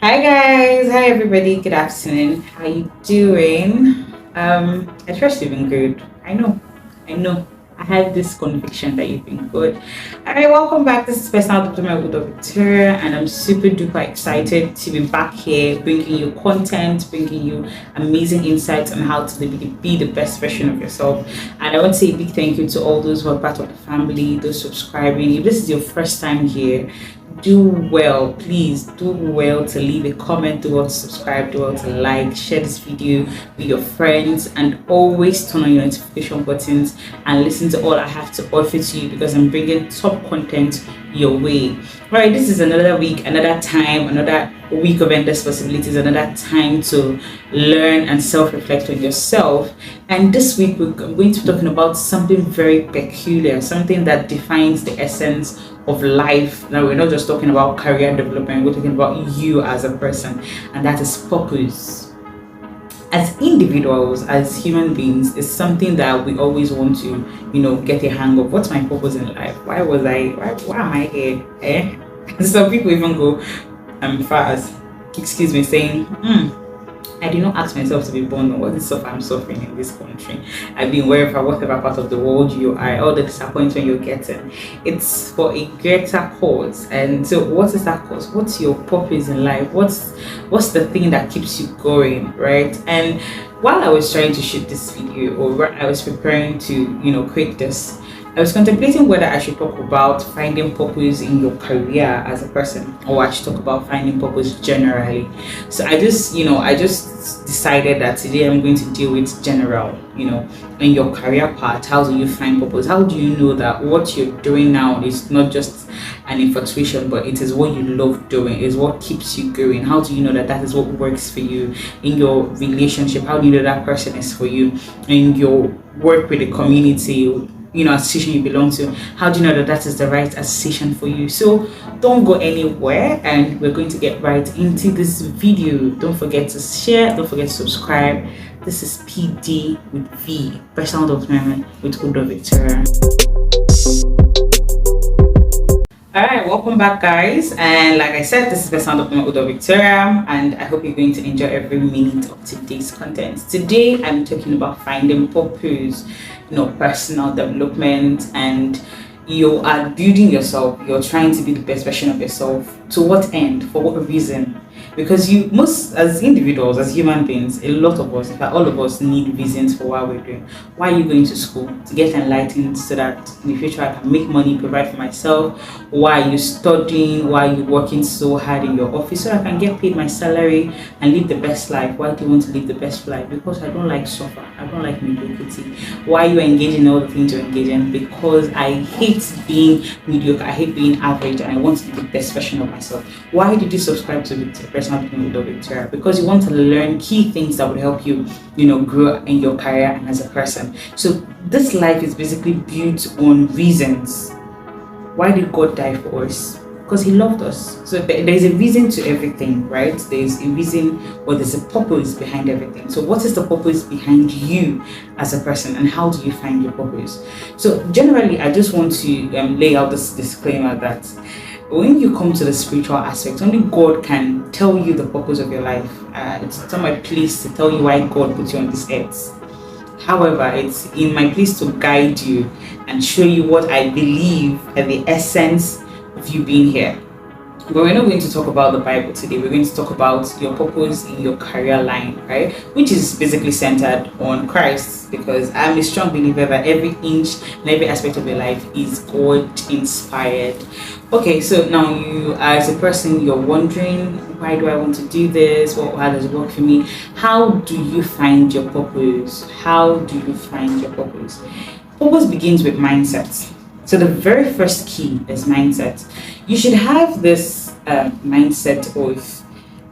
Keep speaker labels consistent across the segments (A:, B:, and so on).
A: Hi guys, hi everybody. Good afternoon. How you doing? I trust you've been good. I know. I had this conviction that you've been good. All right, welcome back. This is Personal Development with Victoria, and I'm super duper excited to be back here, bringing you content, bringing you amazing insights on how to be the best version of yourself. And I want to say a big thank you to all those who are part of the family, those subscribing. If this is your first time here, do well, please do well to leave a comment, do well to subscribe, do well to like, share this video with your friends, and always turn on your notification buttons and listen to all I have to offer to you, because I'm bringing top content your way. All right, this is another week, another time, another week of endless possibilities, another time to learn and self-reflect on yourself. And this week I'm going to be talking about something very peculiar, something that defines the essence of life. Now, we're not just talking about career development, we're talking about you as a person, and that is purpose. As individuals, as human beings, is something that we always want to, get a hang of. What's my purpose in life? Why am I here? Some people even go far as, excuse me, saying, I did not ask myself to be born, or what is stuff I'm suffering in this country. I've been whatever part of the world you are, all the disappointment you're getting. It's for a greater cause. And so what is that cause? What's your purpose in life? What's the thing that keeps you going, right? And while I was trying to shoot this video, or I was preparing to, create this, I was contemplating whether I should talk about finding purpose in your career as a person, or I should talk about finding purpose generally. So I just decided that today I'm going to deal with general, in your career part. How do you find purpose? How do you know that what you're doing now is not just an infatuation, but it is what you love doing, is what keeps you going? How do you know that that is what works for you in your relationship? How do you know that person is for you in your work with the community, association you belong to? How do you know that that is the right association for you? So don't go anywhere, and we're going to get right into this video. Don't forget to share, don't forget to subscribe. This is PD with V, Personal Development with Victoria. All right, welcome back, guys. And like I said, this is the Sound of Udo Victoria, and I hope you're going to enjoy every minute of today's content. Today, I'm talking about finding purpose, personal development, and you are building yourself. You're trying to be the best version of yourself. To what end? For what reason? Because as individuals, as human beings, a lot of us, in fact all of us, need reasons for why we're doing. Why are you going to school? To get enlightened so that in the future I can make money, provide for myself. Why are you studying? Why are you working so hard in your office so I can get paid my salary and live the best life? Why do you want to live the best life? Because I don't like suffer. I don't like mediocrity. Why are you engaging in all the things you're engaging in? Because I hate being mediocre. I hate being average, and I want to be the best version of myself. Why did you subscribe to Personal Development with Victoria? Because you want to learn key things that would help you, grow in your career and as a person. So this life is basically built on reasons. Why did God die for us? Because he loved us. So there's a reason to everything, right? There's a reason, or there's a purpose behind everything. So what is the purpose behind you as a person, and how do you find your purpose? So generally, I just want to lay out this disclaimer that when you come to the spiritual aspect, only God can tell you the purpose of your life. It's not my place to tell you why God put you on this earth. However, it's in my place to guide you and show you what I believe are the essence of you being here. But we're not going to talk about the Bible today. We're going to talk about your purpose in your career line, right? Which is basically centered on Christ, because I'm a strong believer that every inch and every aspect of your life is God inspired. Okay, so now you, as a person, you're wondering, why do I want to do this? How does it work for me? How do you find your purpose? How do you find your purpose? Purpose begins with mindset. So the very first key is mindset. You should have this mindset of,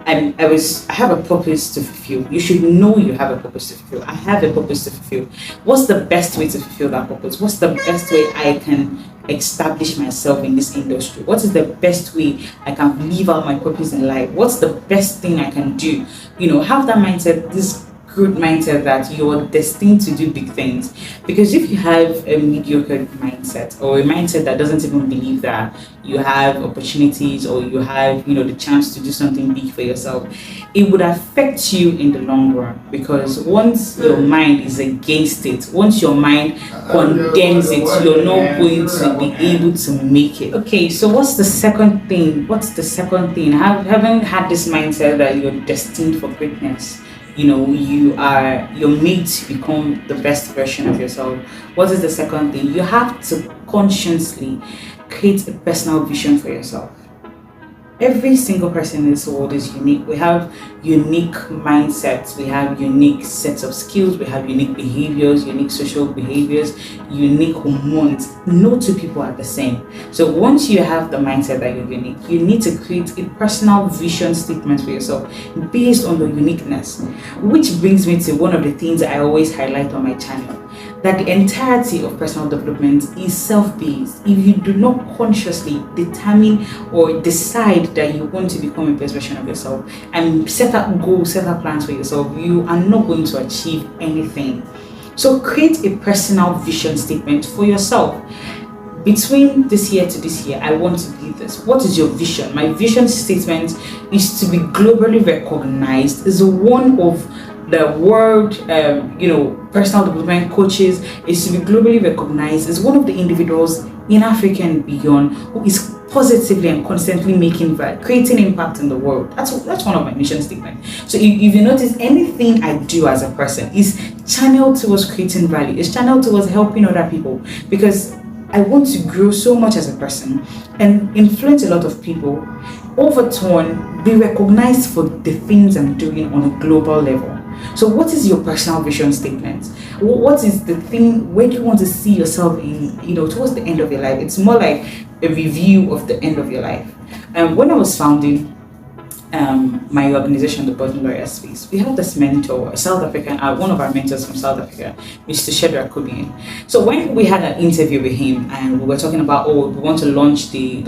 A: I have a purpose to fulfill. You should know you have a purpose to fulfill. I have a purpose to fulfill. What's the best way to fulfill that purpose? What's the best way I can establish myself in this industry? What is the best way I can live out my purpose in life? What's the best thing I can do? Have that mindset. This good mindset that you're destined to do big things. Because if you have a mediocre mindset, or a mindset that doesn't even believe that you have opportunities, or you have, the chance to do something big for yourself, it would affect you in the long run. Because once your mind is against it, once your mind condemns it, you're not going to be able to make it. Okay, so what's the second thing? Haven't had this mindset that you're destined for greatness. You're made to become the best version of yourself. What is the second thing? You have to consciously create a personal vision for yourself. Every single person in this world is unique. We have unique mindsets, we have unique sets of skills, we have unique behaviors, unique social behaviors, unique hormones. No two people are the same. So once you have the mindset that you're unique, you need to create a personal vision statement for yourself based on your uniqueness. Which brings me to one of the things I always highlight on my channel, that the entirety of personal development is self-based. If you do not consciously determine or decide that you want to become a best version of yourself and set up goals, set up plans for yourself, you are not going to achieve anything. So create a personal vision statement for yourself. Between this year to this year, I want to be this. What is your vision? My vision statement is to be globally recognized as one of the world, personal development coaches, is to be globally recognized as one of the individuals in Africa and beyond who is positively and constantly creating impact in the world. That's one of my mission statements. So if you notice, anything I do as a person is channeled towards creating value. It's channeled towards helping other people, because I want to grow so much as a person and influence a lot of people. Over turn, be recognized for the things I'm doing on a global level. So what is your personal vision statement? What is the thing, where do you want to see yourself in, towards the end of your life? It's more like a review of the end of your life. When I was founding my organization, the Body Lawyer Space, we have this mentor, a South African, one of our mentors from South Africa, Mr. Shedrack Kobian. So when we had an interview with him and we were talking about, we want to launch the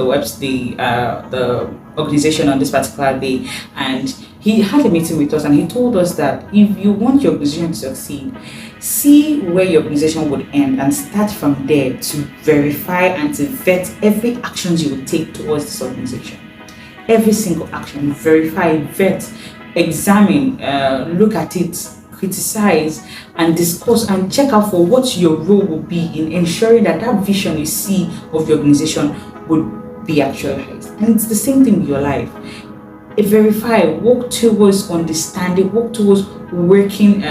A: organization on this particular day, and he had a meeting with us and he told us that if you want your organization to succeed, see where your organization would end and start from there to verify and to vet every action you would take towards this organization. Every single action, verify, vet, examine, look at it, criticize, and discuss and check out for what your role will be in ensuring that that vision you see of your organization would be actualized. And it's the same thing with your life. Verify, work towards understanding, work towards working,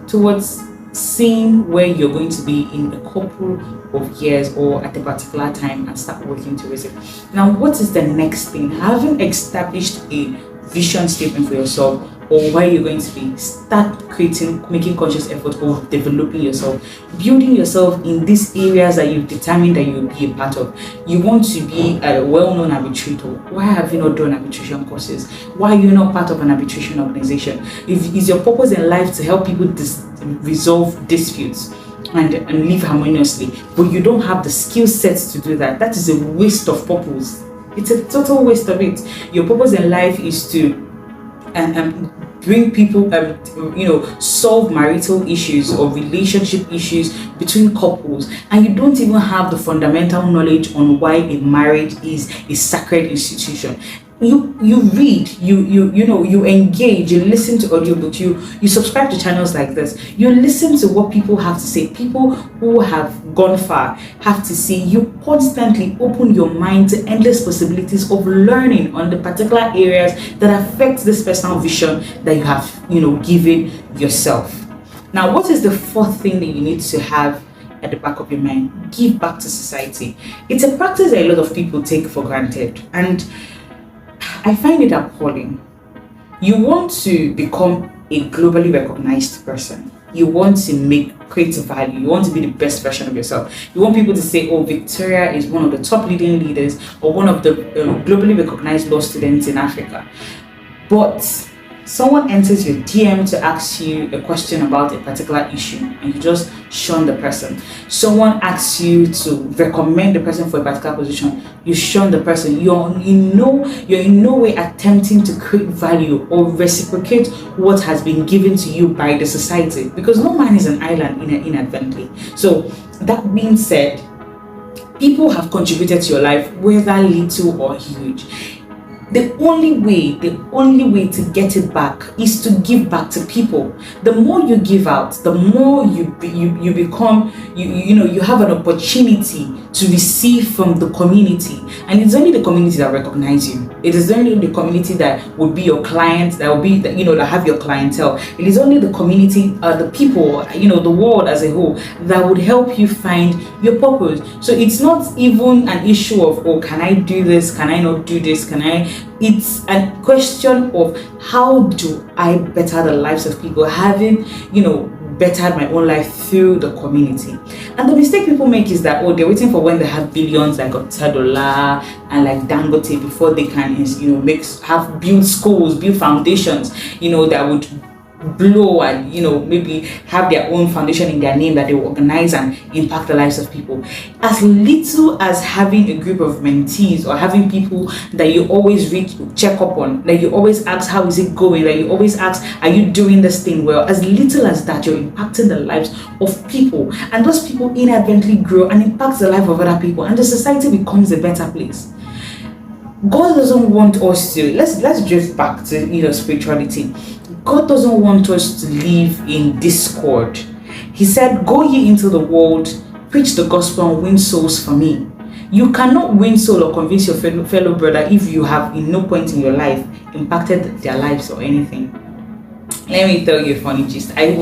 A: towards seeing where you're going to be in a couple of years or at a particular time, and start working towards it. Now, what is the next thing? Having established a vision statement for yourself, or where you're going to be, start making conscious effort of developing yourself, building yourself in these areas that you've determined that you'll be a part of. You want to be a well-known arbitrator. Why have you not done arbitration courses? Why are you not part of an arbitration organization? Is your purpose in life to help people resolve disputes and live harmoniously, but you don't have the skill sets to do that? That is a waste of purpose. It's a total waste of it. Your purpose in life is to bring people, solve marital issues or relationship issues between couples, and you don't even have the fundamental knowledge on why a marriage is a sacred institution. You read, you engage, you listen to audiobooks, you subscribe to channels like this, you listen to what people have to say. People who have gone far have to say. You constantly open your mind to endless possibilities of learning on the particular areas that affect this personal vision that you have, given yourself. Now, what is the fourth thing that you need to have at the back of your mind? Give back to society. It's a practice that a lot of people take for granted, and I find it appalling. You want to become a globally recognized person. You want to create value. You want to be the best version of yourself. You want people to say, oh, Victoria is one of the top leading leaders or one of the globally recognized law students in Africa. But someone enters your DM to ask you a question about a particular issue, and you just shun the person. Someone asks you to recommend the person for a particular position, you shun the person. You're in no way attempting to create value or reciprocate what has been given to you by the society, because no man is an island inadvertently. So that being said, people have contributed to your life, whether little or huge. The only way to get it back is to give back to people. The more you give out, the more you become, you have an opportunity to receive from the community. And it's only the community that recognize you. It is only the community that would be your client, that will be that have your clientele. It is only the community, the people, the world as a whole, that would help you find your purpose. So it's not even an issue of, oh, can I do this? Can I not do this? It's a question of, how do I better the lives of people, having, bettered my own life through the community. And the mistake people make is that, they're waiting for when they have billions like Otedola and like Dangote before they can, build schools, build foundations, that would blow and maybe have their own foundation in their name that they will organize and impact the lives of people. As little as having a group of mentees or having people that you always check up on, that you always ask how is it going, that you always ask, are you doing this thing well? As little as that, you're impacting the lives of people, and those people inadvertently grow and impact the life of other people, and the society becomes a better place. God doesn't want us to, let's drift back to spirituality. God doesn't want us to live in discord. He said, go ye into the world, preach the gospel and win souls for me. You cannot win soul or convince your fellow brother if you have in no point in your life impacted their lives or anything. Let me tell you a funny gist. I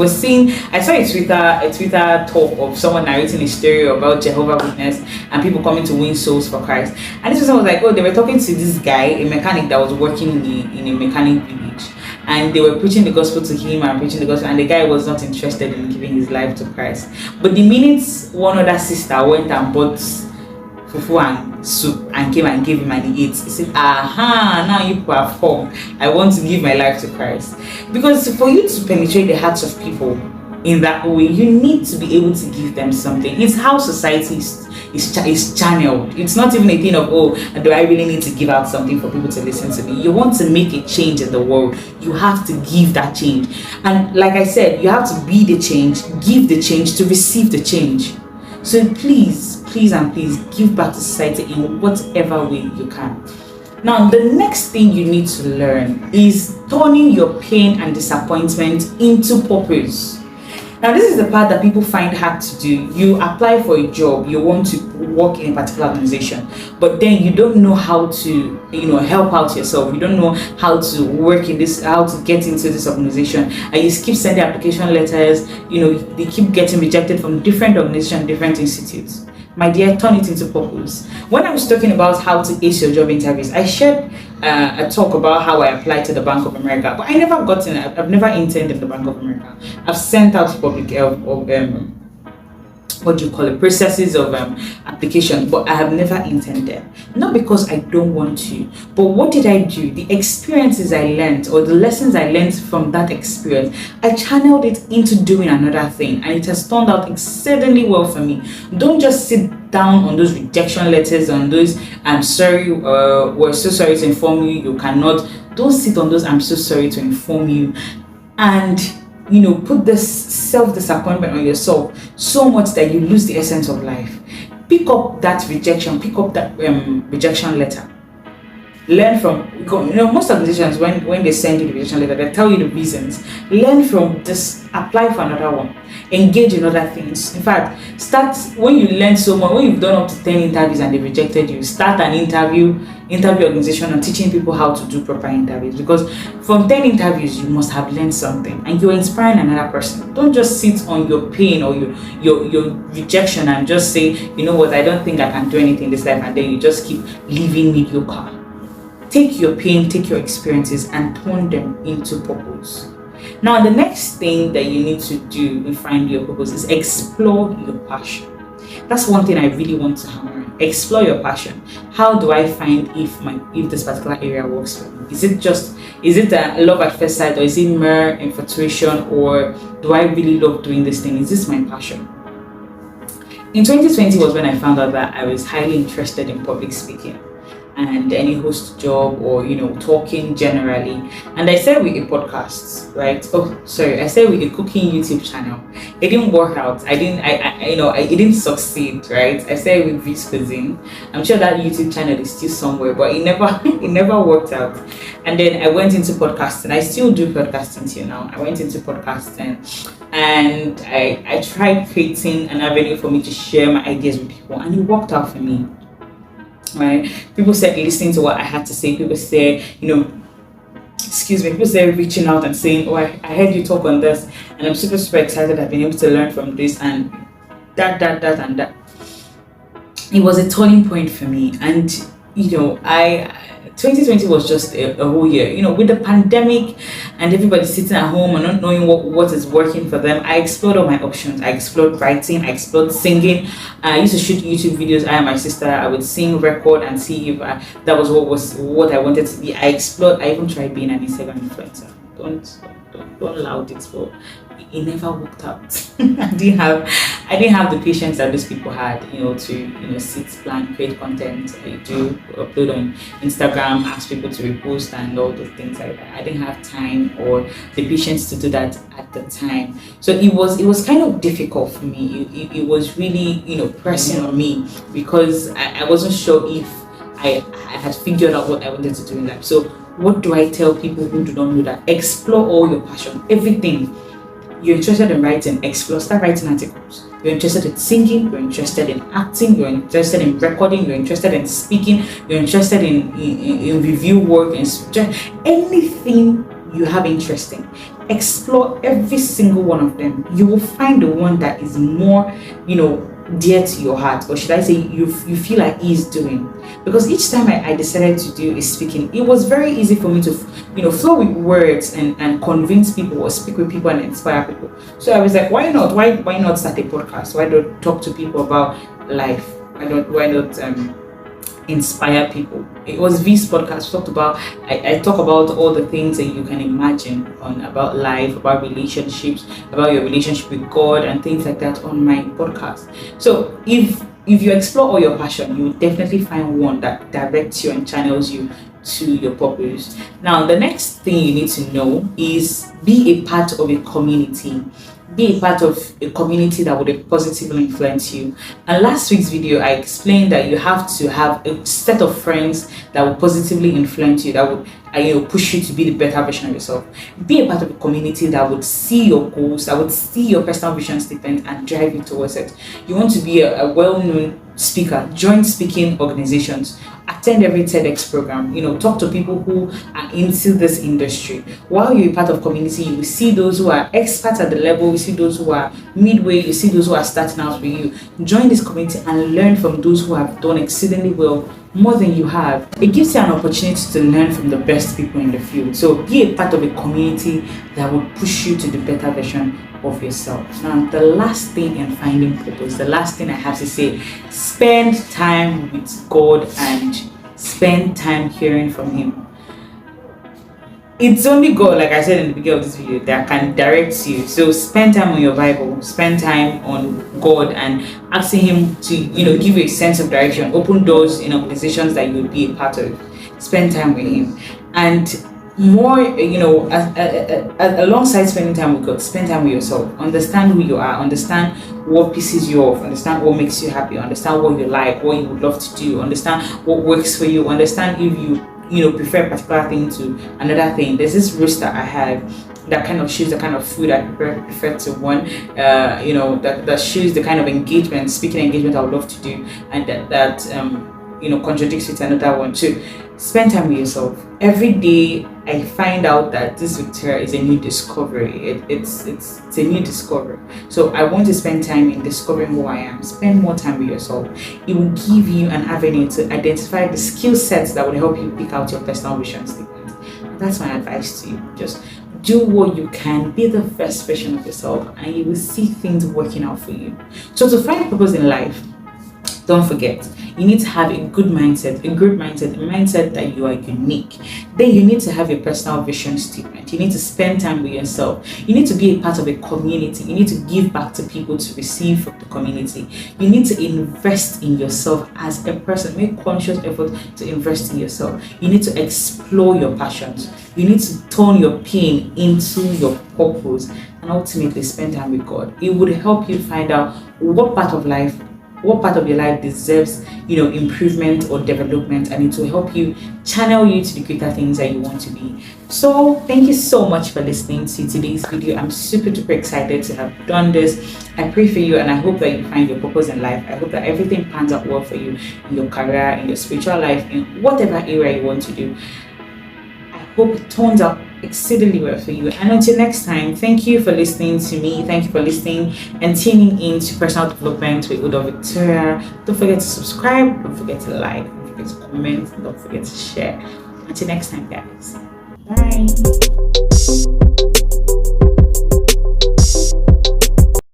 A: saw a Twitter talk of someone narrating a story about Jehovah's Witness and people coming to win souls for Christ. And this person was like, they were talking to this guy, a mechanic that was working in a mechanic village. And they were preaching the gospel to him and the guy was not interested in giving his life to Christ. But the minute one other sister went and bought fufu and soup and came and gave him and he ate, he said, now you perform. I want to give my life to Christ. Because for you to penetrate the hearts of people in that way, you need to be able to give them something. It's how society is channeled. It's not even a thing of, do I really need to give out something for people to listen to me? You want to make a change in the world, you have to give that change. And like I said, you have to be the change, give the change to receive the change. So please give back to society in whatever way you can. Now, the next thing you need to learn is turning your pain and disappointment into purpose. Now, this is the part that people find hard to do. You apply for a job, you want to work in a particular organization, but then you don't know how to, help out yourself. You don't know how to work in this, how to get into this organization, and you keep sending application letters. They keep getting rejected from different organizations, different institutes. My dear, turn it into purpose. When I was talking about how to ace your job interviews, I shared a talk about how I applied to the Bank of America, but I never got in. I've never interned in the Bank of America. I've sent out public processes of application, but I have never interned there. Not because I don't want to, but what did I do? The experiences I learned, or the lessons I learned from that experience, I channeled it into doing another thing, and it has turned out exceedingly well for me. Don't just sit down on those rejection letters, on those I'm sorry, we're so sorry to inform you cannot. Don't sit on those I'm so sorry to inform you, and put this self-disappointment on yourself so much that you lose the essence of life. Pick up that rejection, rejection letter. Learn from, most organizations, when they send you the rejection letter, they tell you the reasons. Learn from this, apply for another one, engage in other things. In fact, start, when you learn so much, when you've done up to 10 interviews and they rejected you, start an interview organization on teaching people how to do proper interviews, because from 10 interviews you must have learned something and you're inspiring another person. Don't just sit on your pain or your rejection and just say, I don't think I can do anything in this life, and then you just keep living mediocre. Take your pain, take your experiences and turn them into purpose. Now, the next thing that you need to do in finding your purpose is explore your passion. That's one thing I really want to hammer. Explore your passion. How do I find if this particular area works for me? Is it a love at first sight, or is it mere infatuation, or do I really love doing this thing? Is this my passion? In 2020 was when I found out that I was highly interested in public speaking and any host job, or talking generally. And I started with a podcast, right? Oh, sorry, I started with a cooking YouTube channel. It didn't work out. I didn't I it didn't succeed, right? I started with V's Cuisine. I'm sure that YouTube channel is still somewhere, but it never it never worked out. And then I went into podcasting. I still do podcasting till now. I went into podcasting, and I tried creating an avenue for me to share my ideas with people, and it worked out for me. Right? People said listening to what I had to say. People say, excuse me, people say reaching out and saying, "Oh, I heard you talk on this, and I'm super, super excited. I've been able to learn from this and that, and that." It was a turning point for me, and I 2020 was just a whole year. With the pandemic and everybody sitting at home and not knowing what is working for them, I explored all my options. I explored writing, I explored singing. I used to shoot YouTube videos. I and my sister, I would sing, record, and see if that was what I wanted to be. I explored. I even tried being an Instagram influencer. Don't loud it, but it never worked out. I didn't have the patience that those people had, to sit, plan, create content, do upload on Instagram, ask people to repost and all those things like that. I didn't have time or the patience to do that at the time. So it was kind of difficult for me. It was really, pressing on me, because I wasn't sure if I had figured out what I wanted to do in life. So what do I tell people who do not know that? Explore all your passion, everything. You're interested in writing, explore, start writing articles. You're interested in singing, you're interested in acting, you're interested in recording, you're interested in speaking, you're interested in review work, and anything you have interest in. Explore every single one of them. You will find the one that is more, dear to your heart, or should I say you feel like he's doing. Because each time I decided to do a speaking, it was very easy for me to flow with words and convince people or speak with people and inspire people. So I was like, why not start a podcast? Why not talk to people about life? Why not inspire people? It was V's podcast. I talk about all the things that you can imagine about life, about relationships, about your relationship with God, and things like that on my podcast. So if you explore all your passion, you will definitely find one that directs you and channels you to your purpose. Now, the next thing you need to know is be a part of a community. Be a part of a community that would positively influence you. And last week's video, I explained that you have to have a set of friends that will positively influence you, that would push you to be the better version of yourself. Be a part of a community that would see your goals, that would see your personal vision statement and drive you towards it. You want to be a well-known speaker, join speaking organizations, attend every TEDx program, talk to people who are into this industry. While you're a part of community, you will see those who are experts at the level, you see those who are midway, you see those who are starting out with you. Join this community and learn from those who have done exceedingly well, more than you have. It gives you an opportunity to learn from the best people in the field. So be a part of a community that will push you to the better version of yourself. Now, the last thing in finding purpose, the last thing I have to say, spend time with God and spend time hearing from Him. It's only God, like I said in the beginning of this video, that can direct you. So spend time on your Bible, spend time on God, and asking Him to, give you a sense of direction, open doors in organizations that you would be a part of. Spend time with Him. And more, alongside spending time with God, spend time with yourself. Understand who you are, understand what pisses you off, understand what makes you happy, understand what you like, what you would love to do, understand what works for you, understand if you prefer a particular thing to another thing. There's this roster I have that kind of shows the kind of food I prefer to one, that shows the kind of engagement, speaking engagement I would love to do, and that contradicts with another one too. Spend time with yourself. Every day I find out that this Victoria is a new discovery. It's a new discovery. So I want to spend time in discovering who I am. Spend more time with yourself. It will give you an avenue to identify the skill sets that will help you pick out your personal vision statement. That's my advice to you. Just do what you can, be the best version of yourself, and you will see things working out for you. So to find purpose in life, Don't forget, you need to have a good mindset, a mindset that you are unique. Then you need to have your personal vision statement. You need to spend time with yourself. You need to be a part of a community. You need to give back to people to receive from the community. You need to invest in yourself as a person. Make conscious effort to invest in yourself. You need to explore your passions. You need to turn your pain into your purpose, and ultimately spend time with God. It would help you find out what part of your life deserves, improvement or development, and it will help you channel you to the greater things that you want to be. So thank you so much for listening to today's video. I'm super duper excited to have done this. I pray for you, and I hope that you find your purpose in life. I hope that everything pans out well for you in your career, in your spiritual life, in whatever area you want to do. I hope it turns out exceedingly well for you. And until next time, thank you for listening to me. Thank you for listening and tuning in to Personal Development with Udo Victoria. Don't forget to subscribe. Don't forget to like. Don't forget to comment. Don't forget to share. Until next time, guys. Bye.